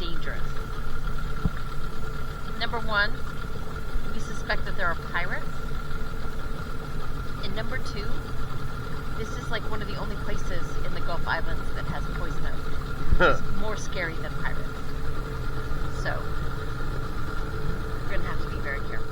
dangerous. Number one, we suspect that there are pirates. And number two, this is like one of the only places in the Gulf Islands that has poison oak. It's more scary than pirates. So, we're going to have to be very careful.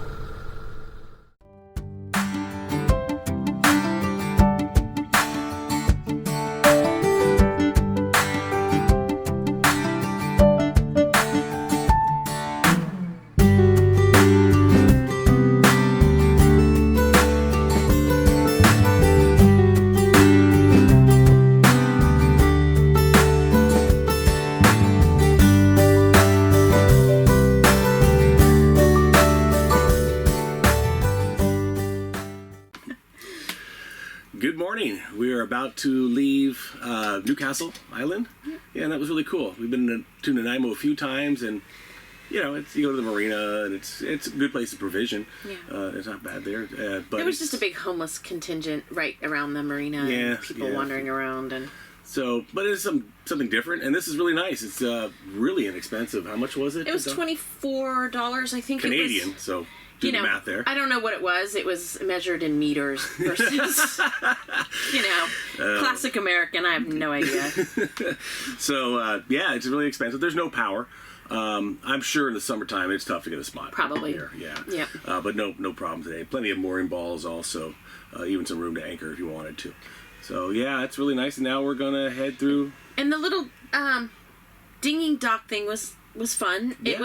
Good morning. We are about to leave Newcastle Island. Yeah, and that was really cool. We've been to Nanaimo a few times, and you know, you go to the marina, and it's a good place to provision. Yeah. It's not bad there. But there was just a big homeless contingent right around the marina. Yeah, and people wandering around and. So, but it's something different, and this is really nice. It's really inexpensive. How much was it? It was $24, I think. Canadian. It was, so. Do the math there. I don't know what it was. It was measured in meters versus, classic American. I have no idea. So, yeah, it's really expensive. There's no power. I'm sure in the summertime it's tough to get a spot. Probably. Here. Yeah. Yeah. But no problem today. Plenty of mooring balls also. Even some room to anchor if you wanted to. So, yeah, it's really nice. And now we're going to head through. And the little dinging dock thing was fun. Yeah.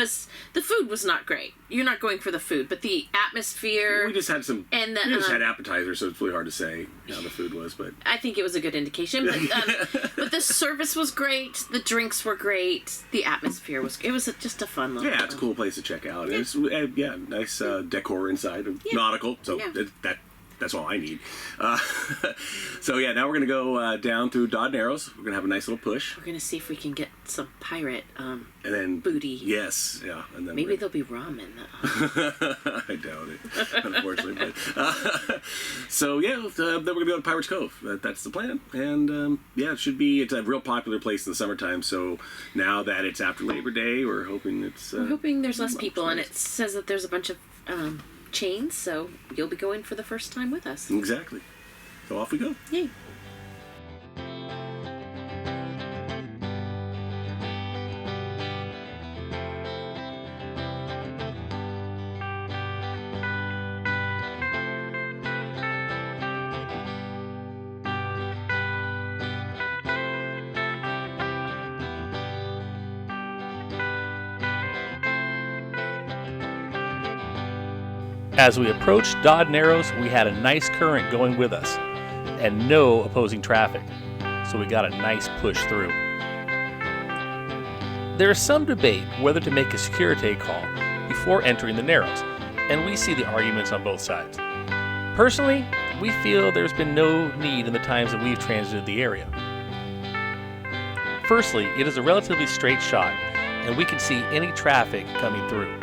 The food was not great. You're not going for the food, but the atmosphere. We just had some. And we just had appetizers, so it's really hard to say how the food was. But I think it was a good indication. But the service was great. The drinks were great. The atmosphere was. It was just a fun little. Yeah, it's a cool place to check out. Yeah. It's nice decor inside, nautical. So that's all I need. So yeah, now we're gonna go down through Dodd Narrows. We're gonna have a nice little push. We're gonna see if we can get some pirate and then booty. Yes, yeah, and then maybe there'll be ramen. I doubt it, unfortunately. But so yeah, then we're gonna go to Pirates Cove. That's the plan, and yeah, it should be. It's a real popular place in the summertime. So now that it's after Labor Day, we're hoping we're hoping there's less people, and it says that there's a bunch of chains, so you'll be going for the first time with us. Exactly. So off we go. Yay. As we approached Dodd Narrows, we had a nice current going with us and no opposing traffic, so we got a nice push through. There is some debate whether to make a security call before entering the Narrows, and we see the arguments on both sides. Personally, we feel there's been no need in the times that we've transited the area. Firstly, it is a relatively straight shot, and we can see any traffic coming through.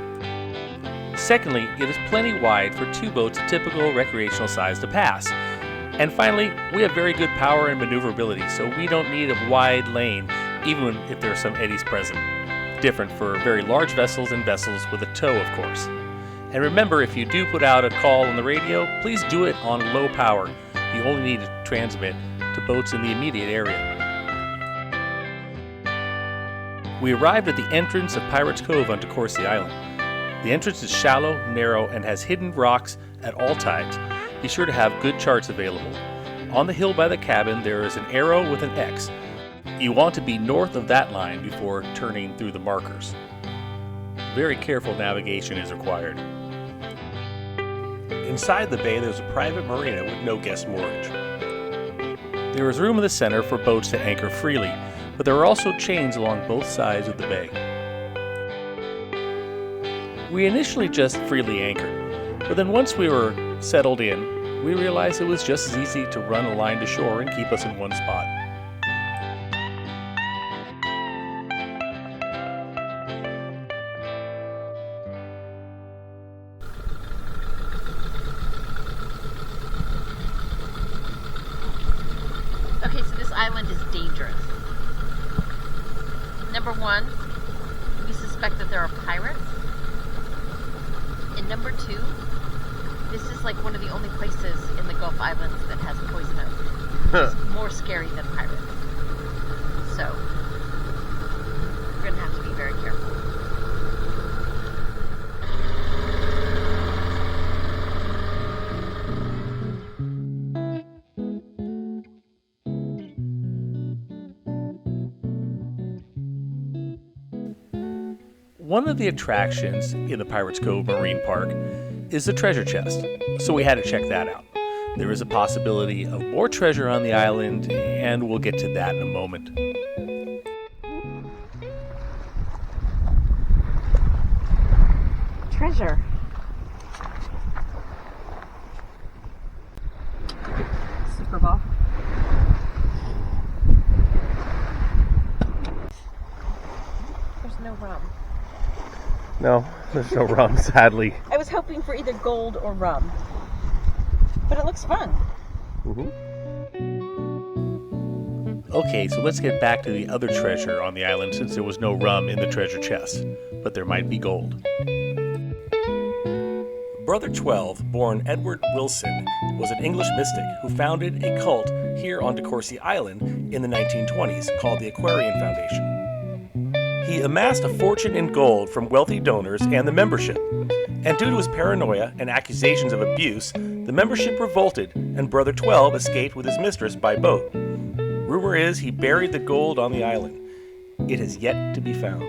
Secondly, it is plenty wide for two boats of typical recreational size to pass. And finally, we have very good power and maneuverability, so we don't need a wide lane, even if there are some eddies present. Different for very large vessels and vessels with a tow, of course. And remember, if you do put out a call on the radio, please do it on low power. You only need to transmit to boats in the immediate area. We arrived at the entrance of Pirates Cove on DeCourcy Island. The entrance is shallow, narrow, and has hidden rocks at all tides. Be sure to have good charts available. On the hill by the cabin, there is an arrow with an X. You want to be north of that line before turning through the markers. Very careful navigation is required. Inside the bay, there's a private marina with no guest moorage. There is room in the center for boats to anchor freely, but there are also chains along both sides of the bay. We initially just freely anchored, but then once we were settled in, we realized it was just as easy to run a line to shore and keep us in one spot. Okay, so this island is dangerous. Number one, suspect that there are pirates. And number two, this is like one of the only places in the Gulf Islands that has poison oak. It's more scary than pirates. So, we're going to have to be very careful. One of the attractions in the Pirates Cove Marine Park is the treasure chest, so we had to check that out. There is a possibility of more treasure on the island, and we'll get to that in a moment. Treasure. Super Bowl. There's no rum. No, there's no rum, sadly. I was hoping for either gold or rum. But it looks fun. Okay, so let's get back to the other treasure on the island since there was no rum in the treasure chest, but there might be gold. Brother 12, born Edward Wilson, was an English mystic who founded a cult here on DeCourcy Island in the 1920s called the Aquarian Foundation. He amassed a fortune in gold from wealthy donors and the membership, and due to his paranoia and accusations of abuse, the membership revolted and Brother 12 escaped with his mistress by boat. Rumor is he buried the gold on the island. It has yet to be found.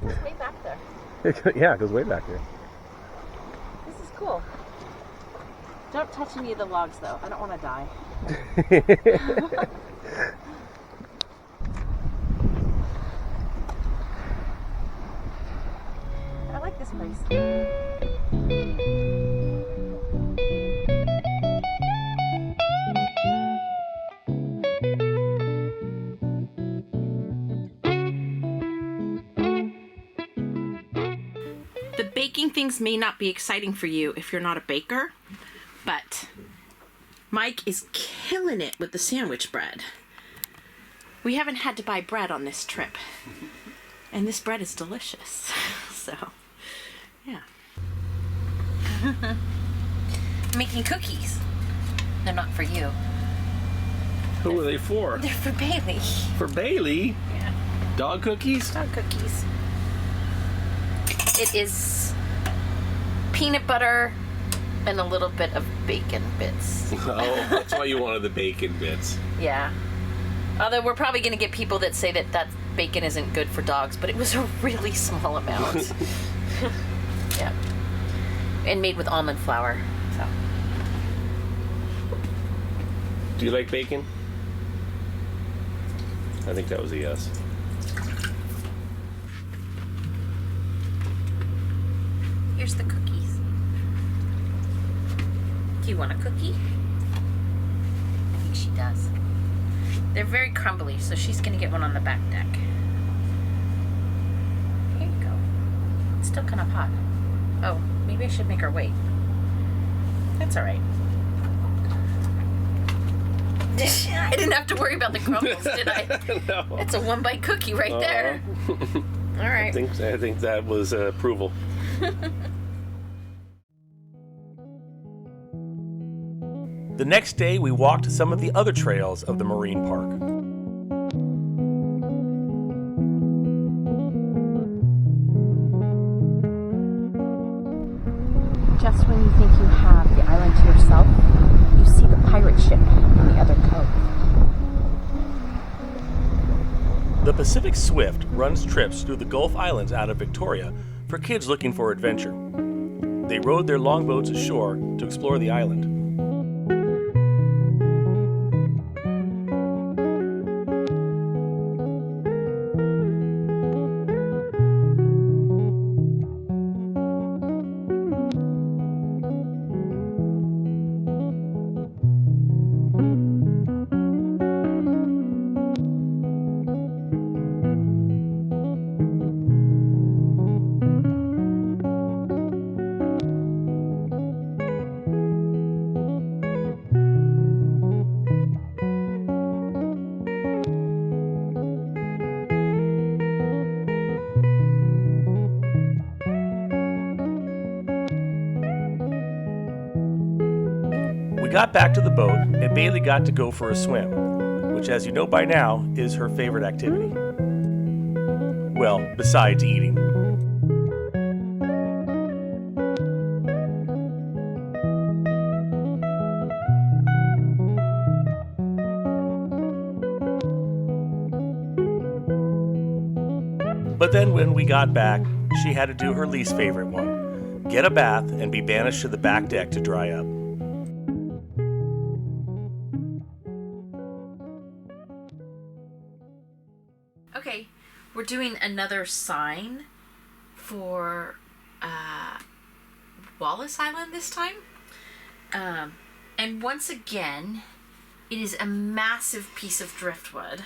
It's way back there. Yeah, it goes way back here. This is cool. Don't touch any of the logs, though. I don't want to die. I like this place. The baking things may not be exciting for you if you're not a baker, but Mike is killing it with the sandwich bread. We haven't had to buy bread on this trip, and this bread is delicious. So, yeah. Making cookies. They're not for you. Who are they for? They're for Bailey. For Bailey? Yeah. Dog cookies? Dog cookies. It is peanut butter and a little bit of bacon bits. Oh, that's why you wanted the bacon bits. Yeah. Although we're probably going to get people that say that bacon isn't good for dogs, but it was a really small amount. Yeah. And made with almond flour. So. Do you like bacon? I think that was a yes. Here's the cookies. Do you want a cookie? I think she does. They're very crumbly, so she's going to get one on the back deck. Here you go. It's still kind of hot. Oh, maybe I should make her wait. That's all right. I didn't have to worry about the crumbles, did I? No. It's a one-bite cookie right there. All right. I think that was approval. The next day, we walked some of the other trails of the marine park. Just when you think you have the island to yourself, you see the pirate ship in the other cove. The Pacific Swift runs trips through the Gulf Islands out of Victoria for kids looking for adventure. They rowed their longboats ashore to explore the island. got back to the boat, and Bailey got to go for a swim, which, as you know by now, is her favorite activity. Well, besides eating. But then when we got back, she had to do her least favorite one, get a bath and be banished to the back deck to dry up. Okay, we're doing another sign for Wallace Island this time. And once again, it is a massive piece of driftwood.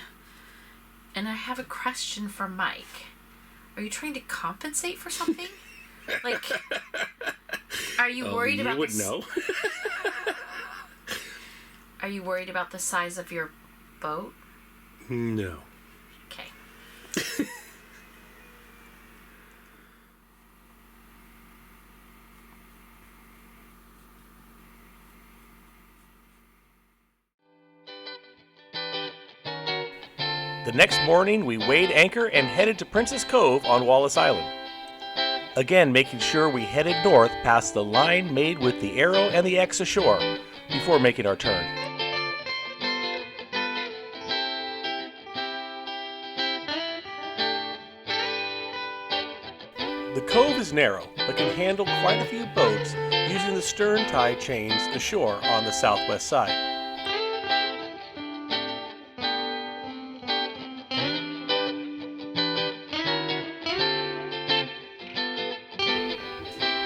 And I have a question for Mike. Are you trying to compensate for something? Like, are you worried about You would know. Are you worried about the size of your boat? No. Okay. The next morning, we weighed anchor and headed to Princess Cove on Wallace Island. Again, making sure we headed north past the line made with the arrow and the X ashore before making our turn. The cove is narrow, but can handle quite a few boats using the stern tie chains ashore on the southwest side.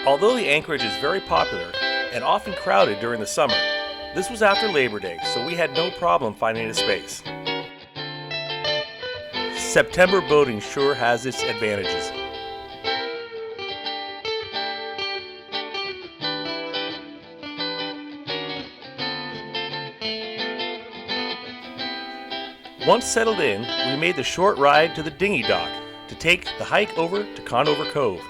Although the anchorage is very popular and often crowded during the summer, this was after Labor Day, so we had no problem finding a space. September boating sure has its advantages. Once settled in, we made the short ride to the dinghy dock to take the hike over to Conover Cove.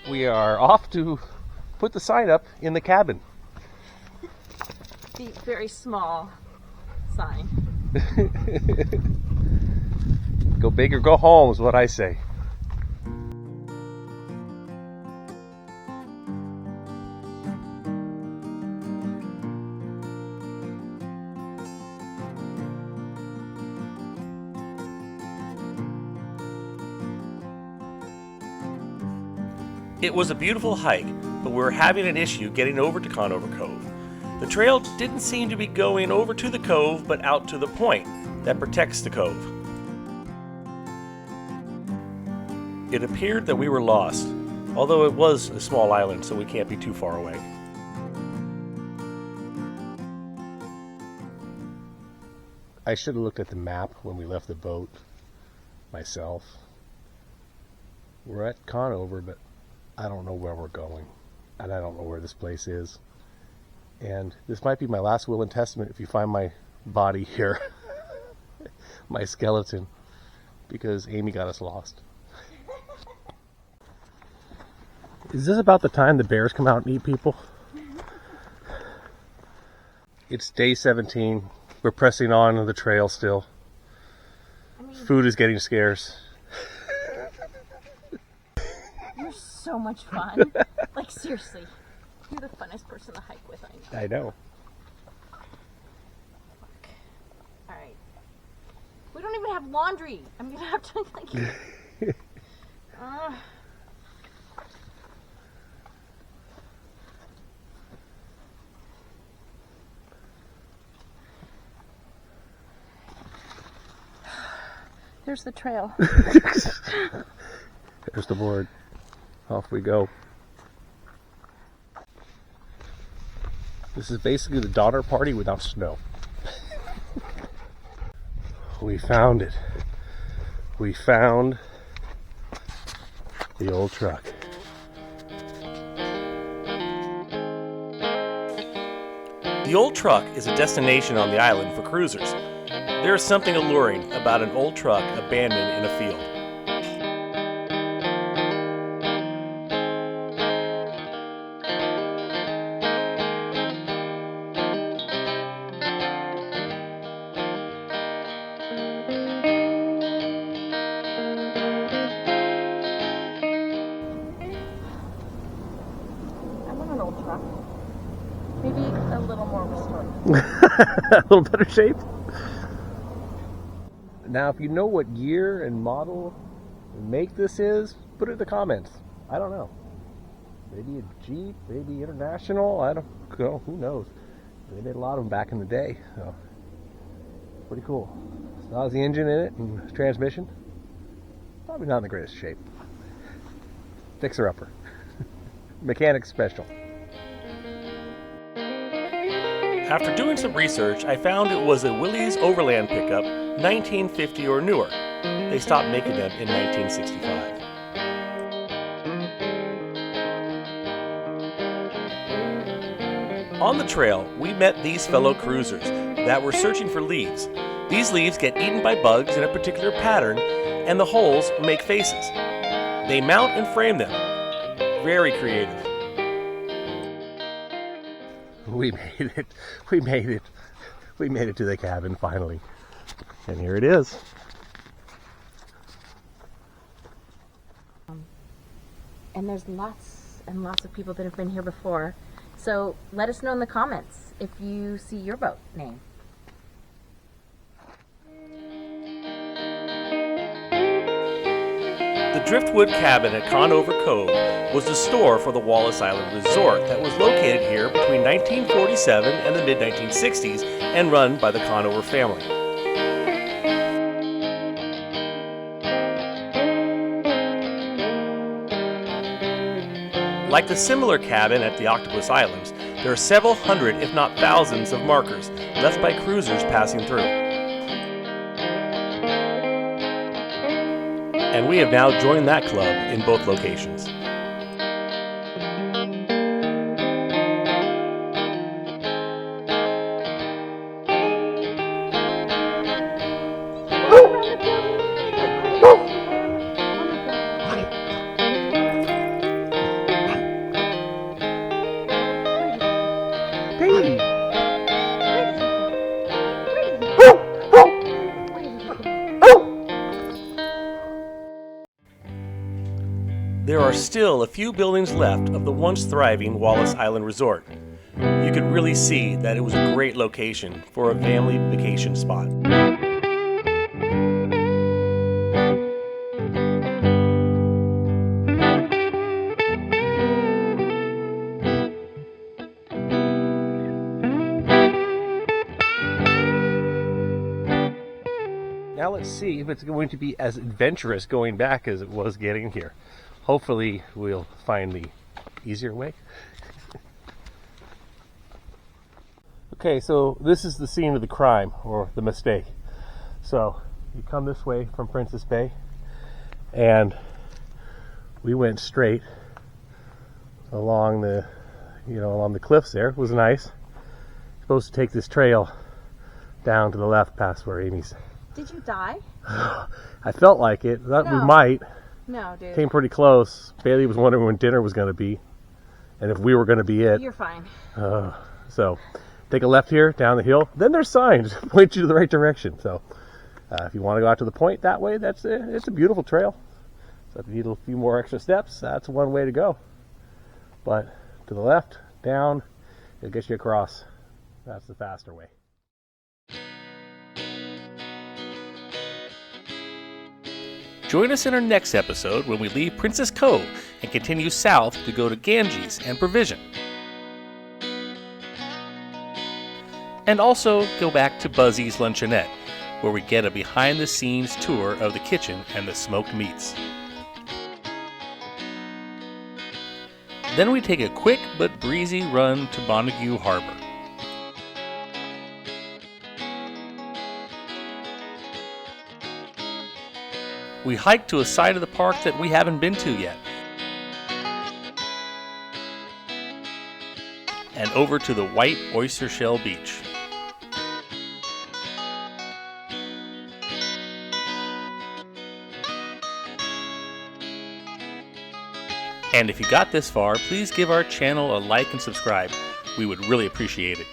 We are off to put the sign up in the cabin. The very small sign. Go big or go home is what I say. It was a beautiful hike, but we were having an issue getting over to Conover Cove. The trail didn't seem to be going over to the cove, but out to the point that protects the cove. It appeared that we were lost, although it was a small island, so we can't be too far away. I should have looked at the map when we left the boat myself. We're at Conover, but I don't know where we're going, and I don't know where this place is. And this might be my last will and testament if you find my body here, my skeleton, because Amy got us lost. Is this about the time the bears come out and eat people? It's day 17. We're pressing on the trail still. Food is getting scarce. So much fun. Like, seriously. You're the funnest person to hike with, I know. I know. Alright. We don't even have laundry. I'm gonna have to, like... There's the trail. There's the board. Off we go. This is basically the Donner Party without snow. We found it. We found the old truck. The old truck is a destination on the island for cruisers, There is something alluring about an old truck abandoned in a field. I want an old truck. Maybe a little more restored. A little better shape. Now, if you know what year and model and make this is, put it in the comments. I don't know. Maybe a Jeep, maybe International. I don't know. Who knows? They made a lot of them back in the day, so pretty cool. Still has the engine in it and transmission. Probably not in the greatest shape. Fixer-upper. Mechanic special. After doing some research, I found it was a Willys Overland pickup, 1950 or newer. They stopped making them in 1965. On the trail, we met these fellow cruisers that were searching for leaves. These leaves get eaten by bugs in a particular pattern, and the holes make faces. They mount and frame them. Very creative. We made it. We made it. We made it to the cabin finally. And here it is. And there's lots and lots of people that have been here before. So let us know in the comments if you see your boat name. The Driftwood Cabin at Conover Cove was the store for the Wallace Island Resort that was located here between 1947 and the mid-1960s and run by the Conover family. Like the similar cabin at the Octopus Islands, there are several hundred, if not thousands, of markers left by cruisers passing through. And we have now joined that club in both locations. There are still a few buildings left of the once thriving Wallace Island Resort. You could really see that it was a great location for a family vacation spot. Now let's see if it's going to be as adventurous going back as it was getting here. Hopefully we'll find the easier way. Okay, so this is the scene of the crime, or the mistake. So you come this way from Princess Bay, and we went straight along the, along the cliffs there. It was nice. Supposed to take this trail down to the left past where Amy's. Did you die? I felt like it. Thought we No. might. No, dude. Came pretty close. Bailey was wondering when dinner was going to be, and if we were going to be it. You're fine. So, take a left here, down the hill. Then there's signs point you to the right direction. So, if you want to go out to the point that way, it's a beautiful trail. So if you need a few more extra steps, that's one way to go. But to the left, down, it'll get you across. That's the faster way. Join us in our next episode when we leave Princess Cove and continue south to go to Ganges and Provision. And also go back to Buzzy's Luncheonette, where we get a behind-the-scenes tour of the kitchen and the smoked meats. Then we take a quick but breezy run to Montague Harbor. We hike to a side of the park that we haven't been to yet. And over to the White Oyster Shell Beach. And if you got this far, please give our channel a like and subscribe. We would really appreciate it.